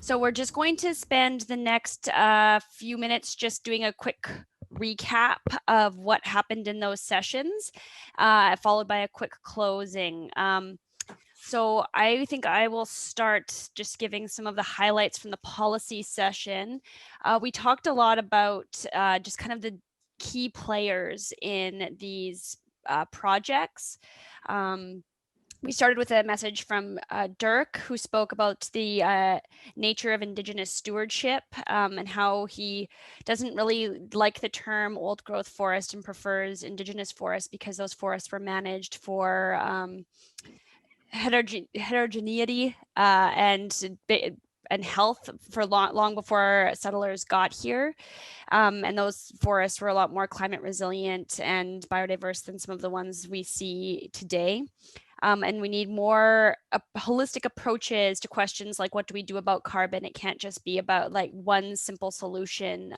So we're just going to spend the next few minutes just doing a quick recap of what happened in those sessions, followed by a quick closing. So I think I will start just giving some of the highlights from the policy session. We talked a lot about just kind of the key players in these projects. We started with a message from Dirk, who spoke about the nature of Indigenous stewardship and how he doesn't really like the term old growth forest and prefers Indigenous forest because those forests were managed for heterogeneity and health for long before settlers got here. And those forests were a lot more climate resilient and biodiverse than some of the ones we see today. And we need more holistic approaches to questions like, what do we do about carbon? It can't just be about like one simple solution.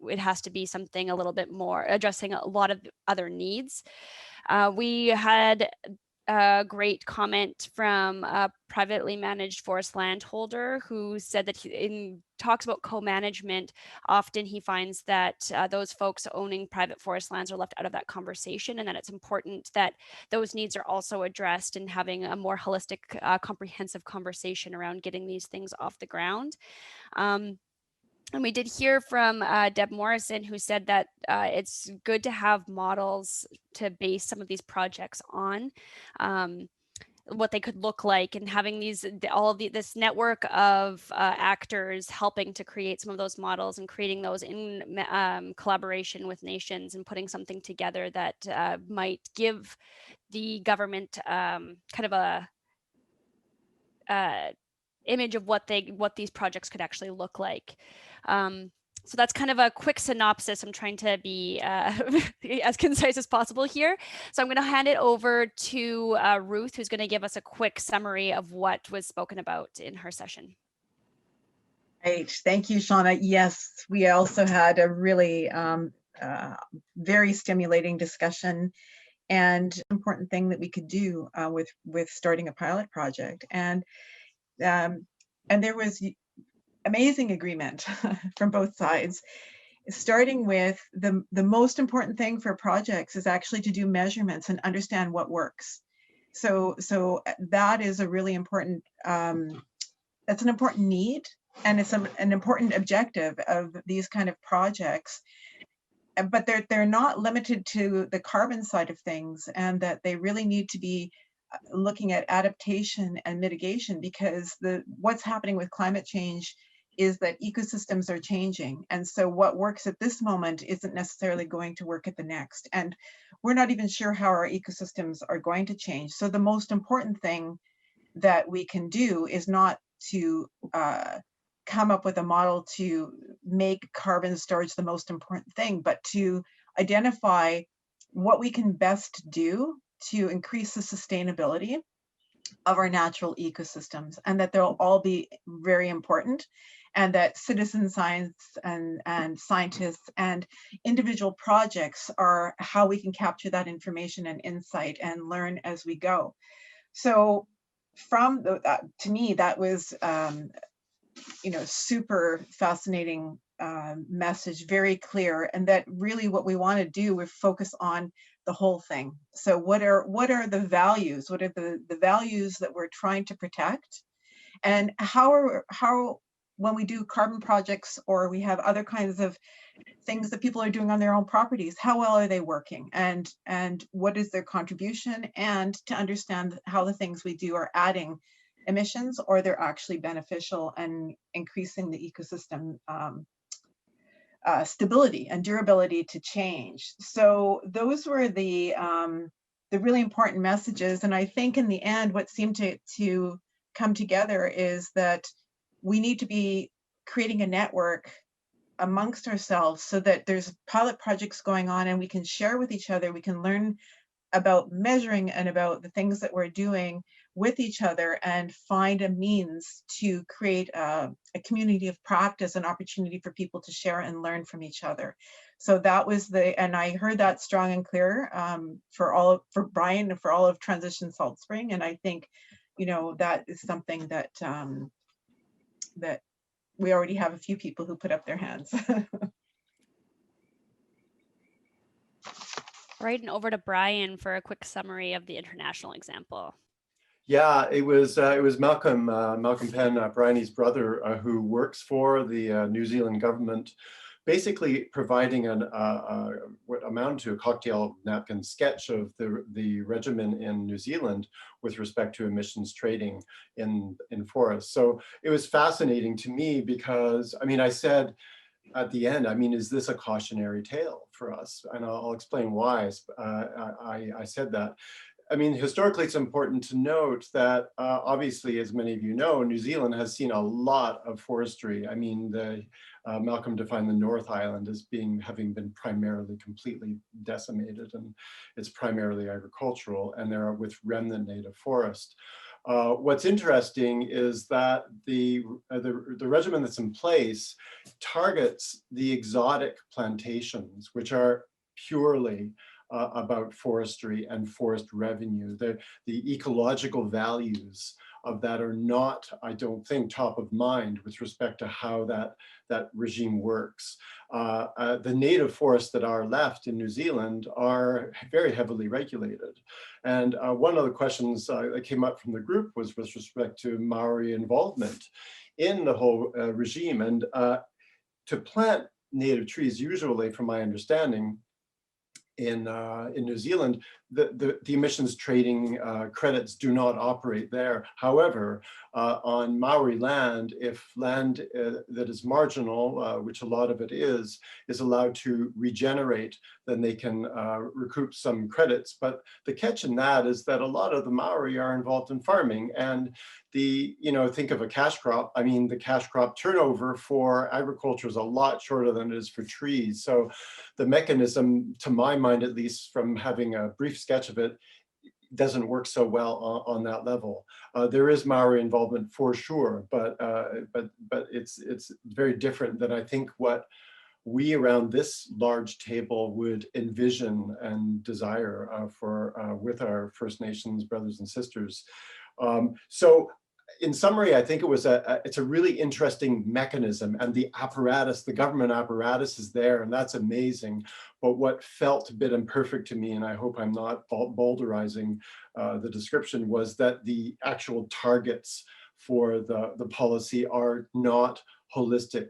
It has to be something a little bit more, addressing a lot of other needs. We had a great comment from a privately managed forest landholder who said that in talks about co-management, often he finds that those folks owning private forest lands are left out of that conversation, and that it's important that those needs are also addressed and having a more holistic, comprehensive conversation around getting these things off the ground. And we did hear from Deb Morrison, who said that it's good to have models to base some of these projects on, what they could look like, and having this network of actors helping to create some of those models and creating those in collaboration with nations and putting something together that might give the government kind of a image of what these projects could actually look like. So that's kind of a quick synopsis. I'm trying to be as concise as possible here. So I'm going to hand it over to Ruth, who's going to give us a quick summary of what was spoken about in her session. Great. Thank you, Shauna. Yes, we also had a really very stimulating discussion, and important thing that we could do with starting a pilot project. And there was amazing agreement from both sides, starting with the most important thing for projects is actually to do measurements and understand what works. So that is a really important, that's an important need, and it's an important objective of these kind of projects. But they're not limited to the carbon side of things, and that they really need to be looking at adaptation and mitigation, because what's happening with climate change is that ecosystems are changing. And so what works at this moment isn't necessarily going to work at the next. And we're not even sure how our ecosystems are going to change. So the most important thing that we can do is not to come up with a model to make carbon storage the most important thing, but to identify what we can best do to increase the sustainability of our natural ecosystems, and that they'll all be very important, and that citizen science and scientists and individual projects are how we can capture that information and insight and learn as we go. So from to me, that was super fascinating message, very clear, and that really what we want to do, we focus on the whole thing. So what are the values? What are the values that we're trying to protect? And how when we do carbon projects, or we have other kinds of things that people are doing on their own properties, how well are they working? And what is their contribution? And to understand how the things we do are adding emissions, or they're actually beneficial and increasing the ecosystem stability and durability to change. So those were the really important messages. And I think in the end, what seemed to come together is that we need to be creating a network amongst ourselves, so that there's pilot projects going on and we can share with each other, we can learn about measuring and about the things that we're doing with each other, and find a means to create a community of practice, an opportunity for people to share and learn from each other. So that was and I heard that strong and clear for Bryan and for all of Transition Salt Spring. And I think, that is something that we already have a few people who put up their hands. Right, and over to Bryan for a quick summary of the international example. Yeah, it was Malcolm Penn, Bryony's brother, who works for the New Zealand government, basically providing what amounted to a cocktail napkin sketch of the regimen in New Zealand with respect to emissions trading in forests. So it was fascinating to me because, I mean, I said at the end, I mean, is this a cautionary tale for us? And I'll explain why I said that. I mean, historically, it's important to note that obviously, as many of you know, New Zealand has seen a lot of forestry. I mean, Malcolm defined the North Island as having been primarily completely decimated, and it's primarily agricultural, and there are with remnant native forest. What's interesting is that the regimen that's in place targets the exotic plantations, which are purely about forestry and forest revenue. The ecological values of that are not, I don't think, top of mind with respect to how that regime works. The native forests that are left in New Zealand are very heavily regulated. And one of the questions that came up from the group was with respect to Maori involvement in the whole regime. And to plant native trees, usually, from my understanding, in New Zealand, the emissions trading credits do not operate there. However, on Maori land, if land that is marginal, which a lot of it is allowed to regenerate, then they can recoup some credits. But the catch in that is that a lot of the Maori are involved in farming, and think of a cash crop. I mean, the cash crop turnover for agriculture is a lot shorter than it is for trees. So the mechanism, to my mind, at least from having a brief sketch of it, doesn't work so well on that level. There is Maori involvement for sure, but it's very different than I think what we around this large table would envision and desire with our First Nations brothers and sisters. So in summary, I think it's a really interesting mechanism, and the government apparatus is there, and that's amazing. But what felt a bit imperfect to me, and I hope I'm not boulderizing the description, was that the actual targets for the policy are not holistic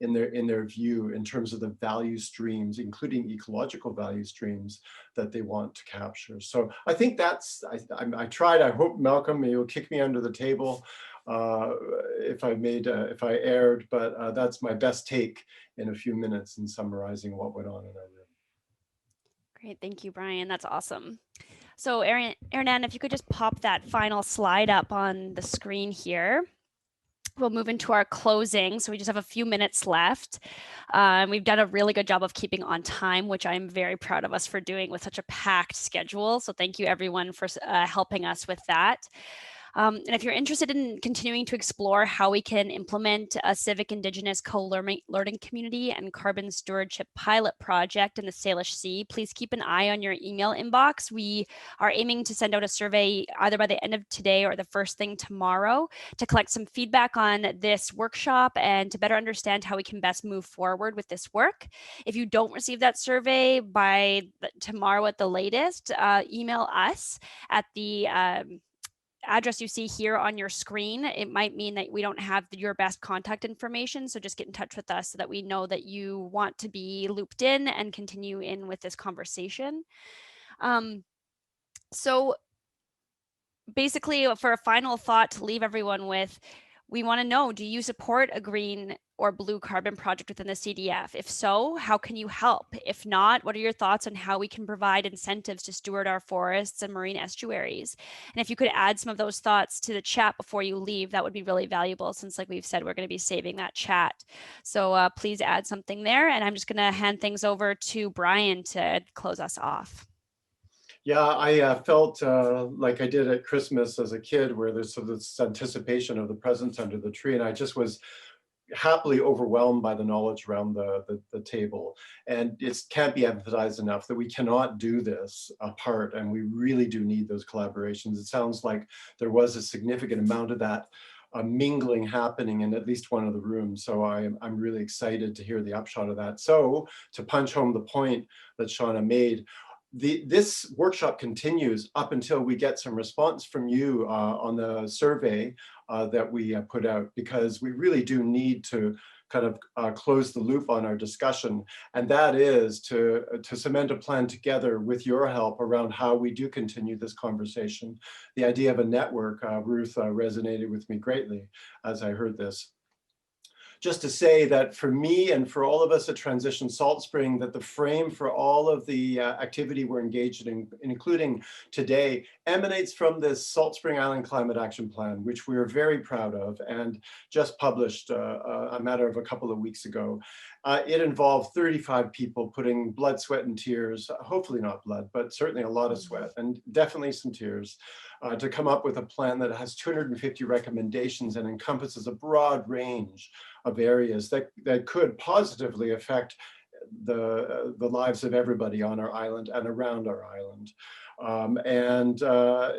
in their view in terms of the value streams, including ecological value streams that they want to capture. So I think I tried. I hope, Malcolm, you'll kick me under the table if I erred, but that's my best take in a few minutes in summarizing what went on in our room. Great, thank you, Bryan. That's awesome. So Ernan, if you could just pop that final slide up on the screen here. We'll move into our closing. So we just have a few minutes left. We've done a really good job of keeping on time, which I'm very proud of us for doing with such a packed schedule. So thank you everyone for helping us with that. And if you're interested in continuing to explore how we can implement a civic Indigenous co-learning community and carbon stewardship pilot project in the Salish Sea, please keep an eye on your email inbox. We are aiming to send out a survey either by the end of today or the first thing tomorrow to collect some feedback on this workshop and to better understand how we can best move forward with this work. If you don't receive that survey by tomorrow at the latest, email us at the address you see here on your screen. It might mean that we don't have your best contact information, so just get in touch with us so that we know that you want to be looped in and continue in with this conversation. So basically, for a final thought to leave everyone with, we want to know, do you support a green or blue carbon project within the CDF? If so, how can you help? If not, what are your thoughts on how we can provide incentives to steward our forests and marine estuaries? And if you could add some of those thoughts to the chat before you leave, that would be really valuable, since like we've said, we're going to be saving that chat. So please add something there. And I'm just going to hand things over to Bryan to close us off. Yeah, I felt like I did at Christmas as a kid, where there's sort of this anticipation of the presents under the tree, and I just was happily overwhelmed by the knowledge around the table. And it can't be emphasized enough that we cannot do this apart, and we really do need those collaborations. It sounds like there was a significant amount of that mingling happening in at least one of the rooms. So I'm really excited to hear the upshot of that. So to punch home the point that Shauna made, this workshop continues up until we get some response from you on the survey that we put out, because we really do need to kind of close the loop on our discussion. And that is to cement a plan together with your help around how we do continue this conversation. The idea of a network, Ruth, resonated with me greatly as I heard this. Just to say that for me and for all of us at Transition Salt Spring, that the frame for all of the activity we're engaged in, including today, emanates from this Salt Spring Island Climate Action Plan, which we're very proud of and just published a matter of a couple of weeks ago. It involved 35 people putting blood, sweat, and tears, hopefully not blood, but certainly a lot of sweat and definitely some tears, to come up with a plan that has 250 recommendations and encompasses a broad range of areas that could positively affect the lives of everybody on our island and around our island.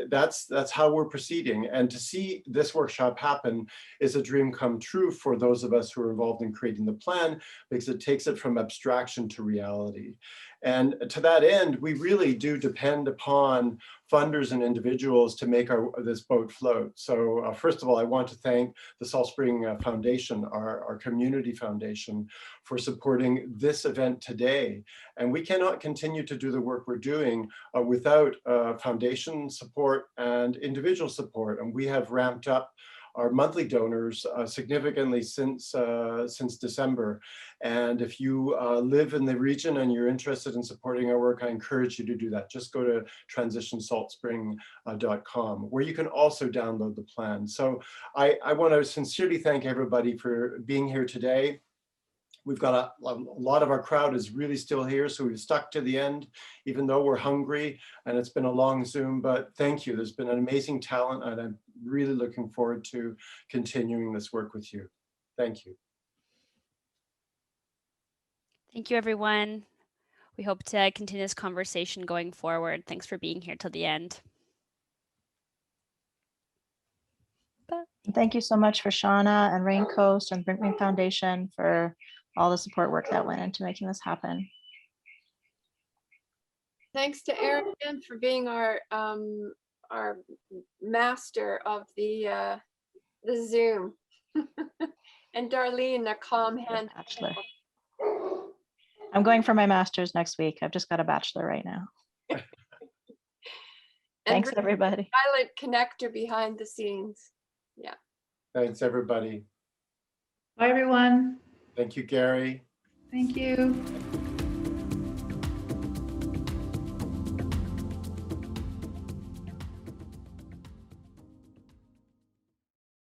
That's how we're proceeding. And to see this workshop happen is a dream come true for those of us who are involved in creating the plan, because it takes it from abstraction to reality. And to that end, we really do depend upon funders and individuals to make this boat float. So first of all, I want to thank the Salt Spring Foundation, our community foundation, for supporting this event today. And we cannot continue to do the work we're doing without foundation support and individual support. And we have ramped up our monthly donors significantly since December. And if you live in the region and you're interested in supporting our work, I encourage you to do that. Just go to transitionsaltspring.com, where you can also download the plan. So I want to sincerely thank everybody for being here today. We've got a lot of our crowd is really still here, so we've stuck to the end, even though we're hungry and it's been a long Zoom, but thank you. There's been an amazing talent, and I'm really looking forward to continuing this work with you. Thank you. Thank you, everyone. We hope to continue this conversation going forward. Thanks for being here till the end. Thank you so much for Shauna and Raincoast and Brinkman Foundation for all the support work that went into making this happen. Thanks to Erin again for being our master of the Zoom, and Darlene, a calm hand. Bachelor. I'm going for my master's next week. I've just got a bachelor right now. Thanks, everybody. Silent connector behind the scenes. Yeah. Thanks, everybody. Bye, everyone. Thank you, Gary. Thank you.